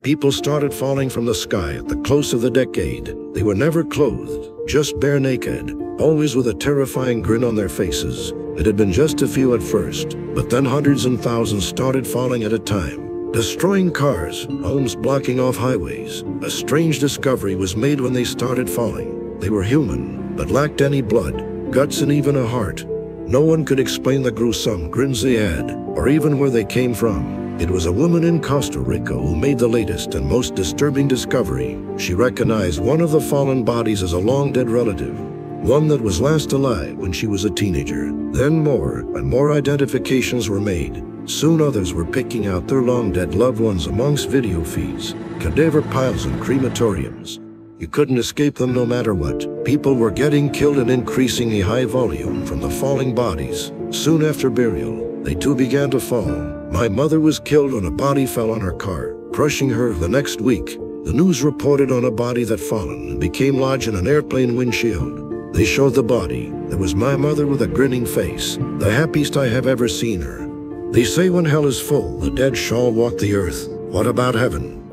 People started falling from the sky at the close of the decade. They were never clothed, just bare naked, always with a terrifying grin on their faces. It had been just a few at first, but then hundreds and thousands started falling at a time, destroying cars, homes, blocking off highways. A strange discovery was made when they started falling. They were human, but lacked any blood, guts, and even a heart. No one could explain the gruesome grins they had, or even where they came from. It was a woman in Costa Rica who made the latest and most disturbing discovery. She recognized one of the fallen bodies as a long-dead relative, one that was last alive when she was a teenager. Then more and more identifications were made. Soon others were picking out their long-dead loved ones amongst video feeds, cadaver piles, and crematoriums. You couldn't escape them no matter what. People were getting killed in increasingly high volume from the falling bodies. Soon after burial, they too began to fall. My mother was killed when a body fell on her car, crushing her. The next week, the news reported on a body that fallen and became lodged in an airplane windshield. They showed the body. There was my mother with a grinning face, the happiest I have ever seen her. They say when hell is full, the dead shall walk the earth. What about heaven?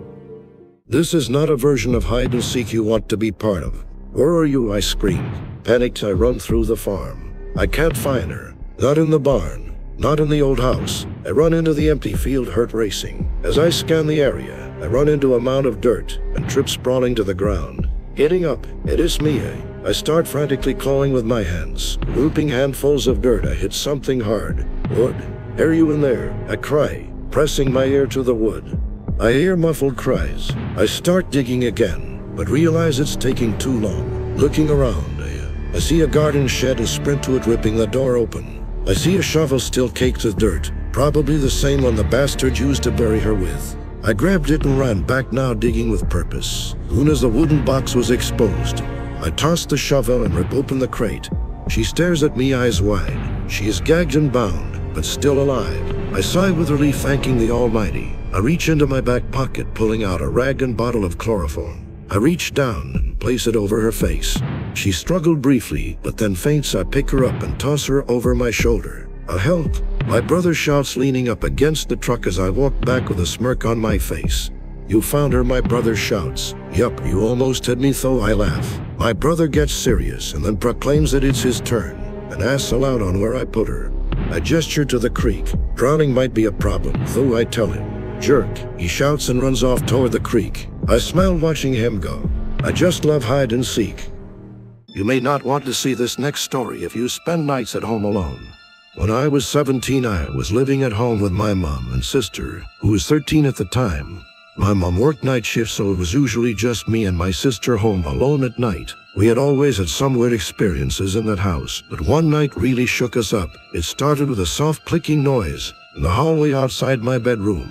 This is not a version of hide and seek you want to be part of. Where are you? I screamed. Panicked, I run through the farm. I can't find her. Not in the barn. Not in the old house. I run into the empty field, heart racing. As I scan the area, I run into a mound of dirt and trip sprawling to the ground. Getting up, it is me. I start frantically clawing with my hands. Looping handfuls of dirt, I hit something hard. Wood. Are you in there? I cry, pressing my ear to the wood. I hear muffled cries. I start digging again, but realize it's taking too long. Looking around, I see a garden shed and sprint to it, ripping the door open. I see a shovel still caked with dirt, probably the same one the bastard used to bury her with. I grabbed it and ran back, now digging with purpose. Soon as the wooden box was exposed, I tossed the shovel and ripped open the crate. She stares at me, eyes wide. She is gagged and bound, but still alive. I sigh with relief, thanking the Almighty. I reach into my back pocket, pulling out a rag and bottle of chloroform. I reach down and place it over her face. She struggled briefly, but then faints. I pick her up and toss her over my shoulder. "I'll help," my brother shouts, leaning up against the truck as I walk back with a smirk on my face. "You found her," my brother shouts. "Yup, you almost had me though," I laugh. My brother gets serious and then proclaims that it's his turn, and asks aloud on where I put her. I gesture to the creek. Drowning might be a problem, though, I tell him. "Jerk," he shouts and runs off toward the creek. I smile watching him go. I just love hide and seek. You may not want to see this next story if you spend nights at home alone. When I was 17, I was living at home with my mom and sister, who was 13 at the time. My mom worked night shifts, so it was usually just me and my sister home alone at night. We had always had some weird experiences in that house, but one night really shook us up. It started with a soft clicking noise in the hallway outside my bedroom.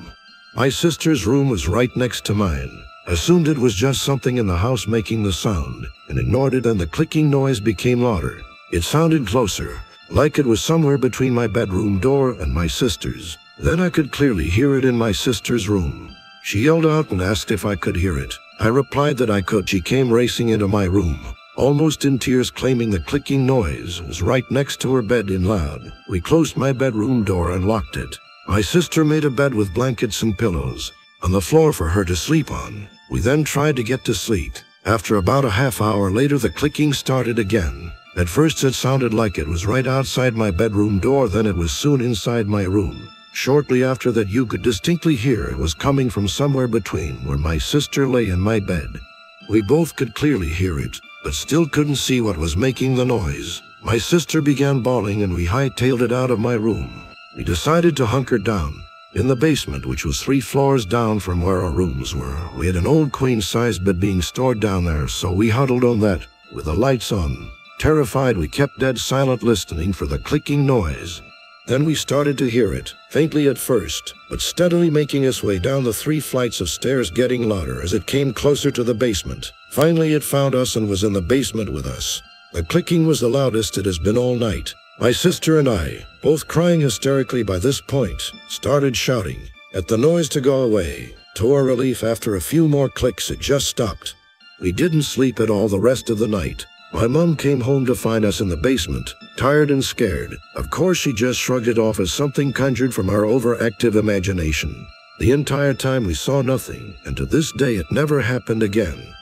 My sister's room was right next to mine. I assumed it was just something in the house making the sound, and ignored it, and the clicking noise became louder. It sounded closer, like it was somewhere between my bedroom door and my sister's. Then I could clearly hear it in my sister's room. She yelled out and asked if I could hear it. I replied that I could. She came racing into my room, almost in tears, claiming the clicking noise was right next to her bed in loud. We closed my bedroom door and locked it. My sister made a bed with blankets and pillows on the floor for her to sleep on. We then tried to get to sleep. After about a half hour later, the clicking started again. At first it sounded like it was right outside my bedroom door, then it was soon inside my room. Shortly after that, you could distinctly hear it was coming from somewhere between where my sister lay and my bed. We both could clearly hear it, but still couldn't see what was making the noise. My sister began bawling and we hightailed it out of my room. We decided to hunker down. In the basement, which was 3 floors down from where our rooms were, we had an old queen-size bed being stored down there, so we huddled on that, with the lights on. Terrified, we kept dead silent, listening for the clicking noise. Then we started to hear it, faintly at first, but steadily making its way down the 3 flights of stairs, getting louder as it came closer to the basement. Finally, it found us and was in the basement with us. The clicking was the loudest it has been all night. My sister and I, both crying hysterically by this point, started shouting at the noise to go away. To our relief, after a few more clicks, it just stopped. We didn't sleep at all the rest of the night. My mom came home to find us in the basement, tired and scared. Of course, she just shrugged it off as something conjured from our overactive imagination. The entire time we saw nothing, and to this day it never happened again.